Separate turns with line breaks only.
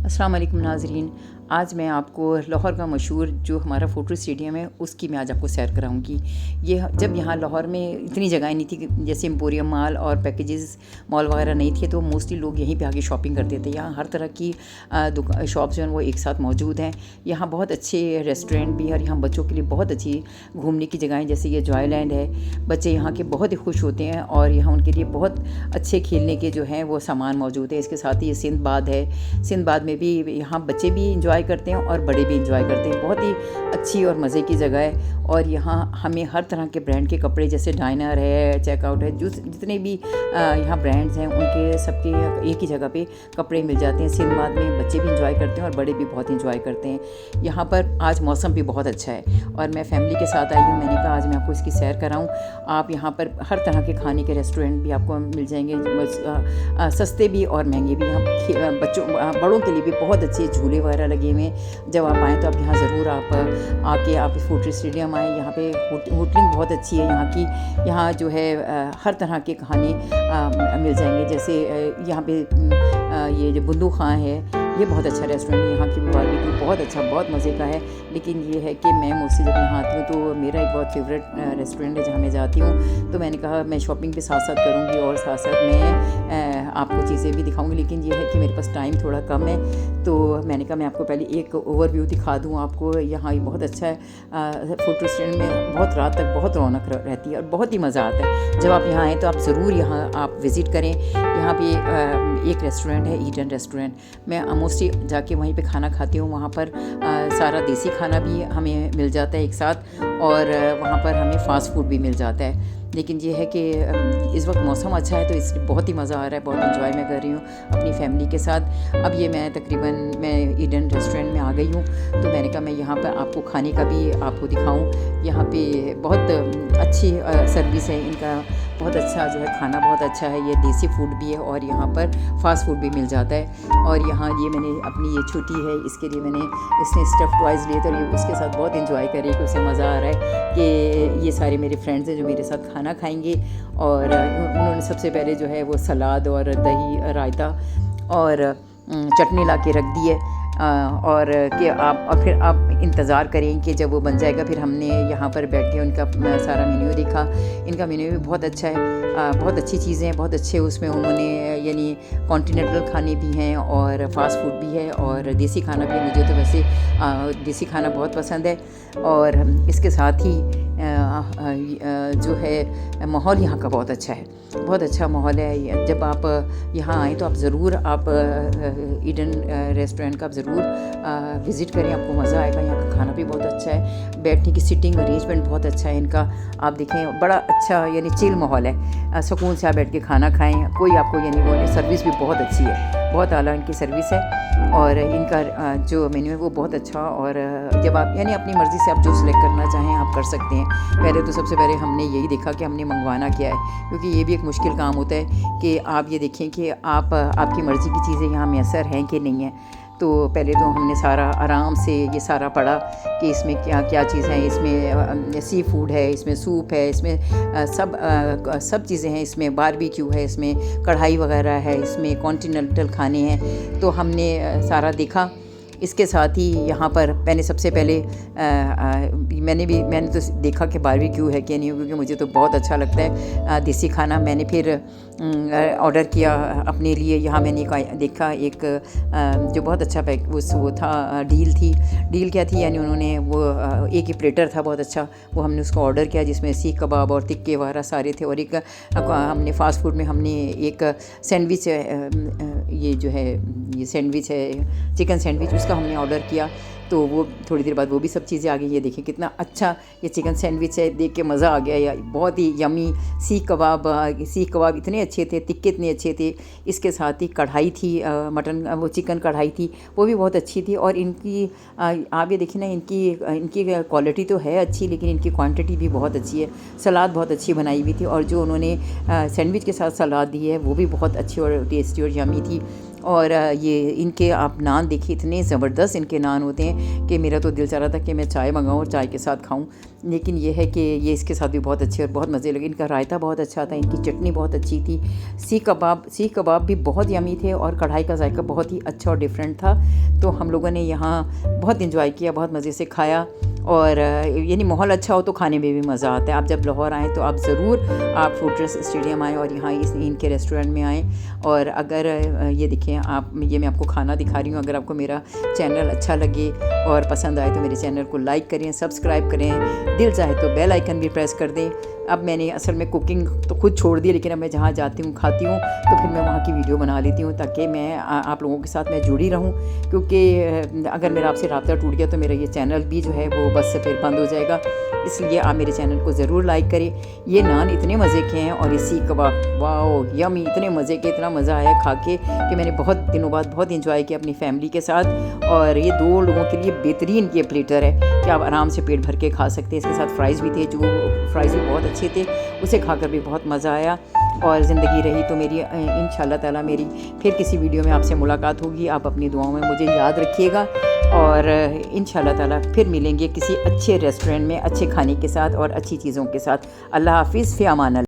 अस्सलाम वालेकुम नाज़रीन। आज मैं आपको लाहौर का मशहूर जो हमारा फ़ोटो स्टेडियम है उसकी मैं आज आपको सैर कराऊंगी। ये जब यहाँ लाहौर में इतनी जगह नहीं थी जैसे एम्पोरियम मॉल और पैकेजेस मॉल वगैरह नहीं थे, तो मोस्टली लोग यहीं पे आके शॉपिंग करते थे। यहाँ हर तरह की शॉप्स जो हैं वो एक साथ मौजूद हैं। यहाँ बहुत अच्छे रेस्टोरेंट भी है और यहाँ बच्चों के लिए बहुत अच्छी घूमने की जगहें, जैसे ये जॉयलैंड है। बच्चे यहाँ के बहुत ही खुश होते हैं और यहाँ उनके लिए बहुत अच्छे खेलने के जो हैं वो सामान मौजूद है। इसके साथ ही ये सिंदबाद है। सिंदबाद में भी यहाँ बच्चे भी इंजॉय करते हैं और बड़े भी इंजॉय करते हैं। बहुत ही अच्छी और मज़े की जगह है और यहाँ हमें हर तरह के ब्रांड के कपड़े, जैसे डाइनर है, चेकआउट है, जो जितने भी यहाँ ब्रांड्स हैं उनके सबके एक ही जगह पे कपड़े मिल जाते हैं। सिंदबाद में बच्चे भी इंजॉय करते हैं और बड़े भी बहुत इंजॉय करते हैं। यहाँ पर आज मौसम भी बहुत अच्छा है और मैं फैमिली के साथ आई हूँ। मैंने कहा आज मैं आपको इसकी सैर कराऊँ। आप यहाँ पर हर तरह के खाने के रेस्टोरेंट भी आपको मिल जाएंगे, सस्ते भी और महंगे भी। यहाँ बच्चों बड़ों के लिए भी बहुत अच्छे झूले वगैरह लगे हुए हैं। जब आप आएँ तो आप यहाँ ज़रूर आप इस फोटो स्टेडियम आएँ। यहाँ पे होटलिंग बहुत अच्छी है यहाँ की। यहाँ जो है हर तरह के खाने मिल जाएंगे। जैसे यहाँ पे ये जो बुंदू खां है, ये बहुत अच्छा रेस्टोरेंट है। यहाँ की बारबेक्यू बहुत अच्छा, बहुत मज़े का है। लेकिन ये है कि मैं मोस्टली जब यहाँ आती हूँ तो मेरा एक बहुत फेवरेट रेस्टोरेंट है जहाँ मैं जाती हूँ। तो मैंने कहा मैं शॉपिंग भी साथ साथ करूँगी और साथ साथ मैं आपको चीज़ें भी दिखाऊंगी। लेकिन ये है कि मेरे पास टाइम थोड़ा कम है, तो मैंने कहा मैं आपको पहले एक ओवरव्यू दिखा दूँ आपको। यहाँ ये बहुत अच्छा है। फोटो स्टैंड में बहुत रात तक बहुत रौनक रहती है और बहुत ही मज़ा आता है। जब आप यहाँ आएँ तो आप ज़रूर यहाँ आप विज़िट करें। यहाँ पे एक रेस्टोरेंट है, ईडन रेस्टोरेंट। मैं मोस्टली जाके वहीं पे खाना खाती हूँ। वहाँ पर सारा देसी खाना भी हमें मिल जाता है एक साथ, और वहाँ पर हमें फ़ास्ट फूड भी मिल जाता है। लेकिन ये है कि इस वक्त मौसम अच्छा है तो इसलिए बहुत ही मज़ा आ रहा है, बहुत इंजॉय मैं कर रही हूँ अपनी फैमिली के साथ। अब ये मैं ईडन रेस्टोरेंट में आ गई हूँ, तो मैंने कहा मैं यहाँ पर आपको खाने का भी आपको दिखाऊँ। यहाँ पे बहुत अच्छी सर्विस है इनका, बहुत अच्छा जो है खाना बहुत अच्छा है। ये देसी फूड भी है और यहाँ पर फास्ट फूड भी मिल जाता है। और यहाँ ये मैंने अपनी ये छोटी है, इसके लिए मैंने इसने स्टफ़ टॉयज़ लिए थे और ये उसके साथ बहुत इंजॉय करी कि उसे मज़ा आ रहा है कि ये सारे मेरे फ्रेंड्स हैं जो मेरे साथ खाना खाएंगे। और उन्होंने सबसे पहले जो है वो सलाद और दही रायता और चटनी ला के रख दी है। और कि आप और फिर आप इंतज़ार करें कि जब वो बन जाएगा। फिर हमने यहाँ पर बैठ के उनका सारा मेन्यू देखा। इनका मेन्यू भी बहुत अच्छा है, बहुत अच्छी चीज़ें हैं, बहुत अच्छे उसमें उन्होंने यानी कॉन्टिनेंटल खाने भी हैं और फास्ट फूड भी है और देसी खाना भी है। मुझे तो वैसे देसी खाना बहुत पसंद है। और इसके साथ ही जो है माहौल यहाँ का बहुत अच्छा है, बहुत अच्छा माहौल है। जब आप यहाँ आएँ तो आप ज़रूर आप ईडन रेस्टोरेंट का आप ज़रूर विज़िट करें, आपको मज़ा आएगा। यहाँ का खाना भी बहुत अच्छा है, बैठने की सिटिंग अरेंजमेंट बहुत अच्छा है इनका। आप देखें बड़ा अच्छा यानी चिल माहौल है, सुकून से आप बैठ के खाना खाएँ। कोई आपको यानी वो सर्विस भी बहुत अच्छी है, बहुत आला इनकी सर्विस है। और इनका जो मेन्यू है वो बहुत अच्छा। और जब आप यानी अपनी मर्ज़ी से आप जो सिलेक्ट करना चाहें आप कर सकते हैं। पहले तो सबसे पहले हमने यही देखा कि हमने मंगवाना क्या है, क्योंकि ये भी एक मुश्किल काम होता है कि आप ये देखें कि आपकी मर्ज़ी की चीज़ें यहाँ मैसर हैं कि नहीं है। तो पहले तो हमने सारा आराम से ये सारा पढ़ा कि इसमें क्या क्या चीज़ है। इसमें सी फूड है, इसमें सूप है, इसमें सब चीज़ें हैं। इसमें बारबेक्यू है, इसमें कढ़ाई वगैरह है, इसमें कॉन्टिनेंटल खाने हैं। तो हमने सारा देखा। इसके साथ ही यहाँ पर मैंने सबसे पहले मैंने तो देखा कि बारबेक्यू है कि नहीं, क्योंकि मुझे तो बहुत अच्छा लगता है देसी खाना। मैंने फिर ऑर्डर किया अपने लिए। यहाँ मैंने देखा एक जो बहुत अच्छा पैक वो था, डील क्या थी, यानी उन्होंने वो एक ही प्लेटर था बहुत अच्छा, वो हमने उसको ऑर्डर किया जिसमें सीख कबाब और टिक्के वगैरह सारे थे। और एक हमने फ़ास्ट फूड में हमने एक सैंडविच, ये जो है ये सैंडविच है चिकन सैंडविच, उसका हमने ऑर्डर किया। तो वो थोड़ी देर बाद वो भी सब चीज़ें आ गई। ये देखिए कितना अच्छा ये चिकन सैंडविच है, देख के मज़ा आ गया यार, बहुत ही यमी। सीख कबाब इतने अच्छे थे, टिक्के इतने अच्छे थे। इसके साथ ही कढ़ाई थी, मटन वो चिकन कढ़ाई थी, वो भी बहुत अच्छी थी। और इनकी आप ये देखिए ना, इनकी क्वालिटी तो है अच्छी, लेकिन इनकी क्वांटिटी भी बहुत अच्छी है। सलाद बहुत अच्छी बनाई हुई थी और जो उन्होंने सैंडविच के साथ सलाद दी है वो भी बहुत अच्छी और टेस्टी और यमी थी। और ये इनके आप नान देखिए, इतने ज़बरदस्त इनके नान होते हैं कि मेरा तो दिल चाह रहा था कि मैं चाय मंगाऊँ और चाय के साथ खाऊँ। लेकिन ये है कि ये इसके साथ भी बहुत अच्छे और बहुत मज़े लगे। इनका रायता बहुत अच्छा था, इनकी चटनी बहुत अच्छी थी। सीख कबाब भी बहुत यमी थे और कढ़ाई का जायका बहुत ही अच्छा और डिफरेंट था। तो हम लोगों ने यहाँ बहुत इंजॉय किया, बहुत मज़े से खाया। और यानी माहौल अच्छा हो तो खाने में भी मज़ा आता है। आप जब लाहौर आएँ तो आप ज़रूर आप फोर्ट्रेस स्टेडियम आएँ और यहाँ इनके रेस्टोरेंट में आएँ। और अगर ये देखें आप, ये मैं आपको खाना दिखा रही हूँ। अगर आपको मेरा चैनल अच्छा लगे और पसंद आए तो मेरे चैनल को लाइक करें, सब्सक्राइब करें, दिल चाहे तो बेल आइकन भी प्रेस कर दें। अब मैंने असल में कुकिंग तो खुद छोड़ दी, लेकिन अब मैं जहाँ जाती हूँ खाती हूँ तो फिर मैं वहाँ की वीडियो बना लेती हूँ ताकि मैं आप लोगों के साथ मैं जुड़ी रहूँ। क्योंकि अगर मेरा आपसे राब्ता टूट गया तो मेरा ये चैनल भी जो है वो बस से फिर बंद हो जाएगा। इसलिए आप मेरे चैनल को ज़रूर लाइक करें। ये नान इतने मज़े के हैं और ये सीख कबाब वाओ यमी, इतने मज़े के, इतना मज़ा आया खा के कि मैंने बहुत दिनों बाद बहुत इंजॉय किया अपनी फैमिली के साथ। और ये 2 लोगों के लिए बेहतरीन ये प्लेटर है कि आप आराम से पेट भर के खा सकते हैं। इसके साथ फ्राइज़ भी थे, जो फ्राइज़ भी बहुत अच्छे थे, उसे खाकर भी बहुत मज़ा आया। और ज़िंदगी रही तो मेरी इंशाल्लाह ताला मेरी फिर किसी वीडियो में आपसे मुलाकात होगी। आप अपनी दुआओं में मुझे याद रखिएगा और इंशाल्लाह ताला फिर मिलेंगे किसी अच्छे रेस्टोरेंट में अच्छे खाने के साथ और अच्छी चीज़ों के साथ। अल्लाह हाफ़िज़, फ़ी अमान अल्लाह।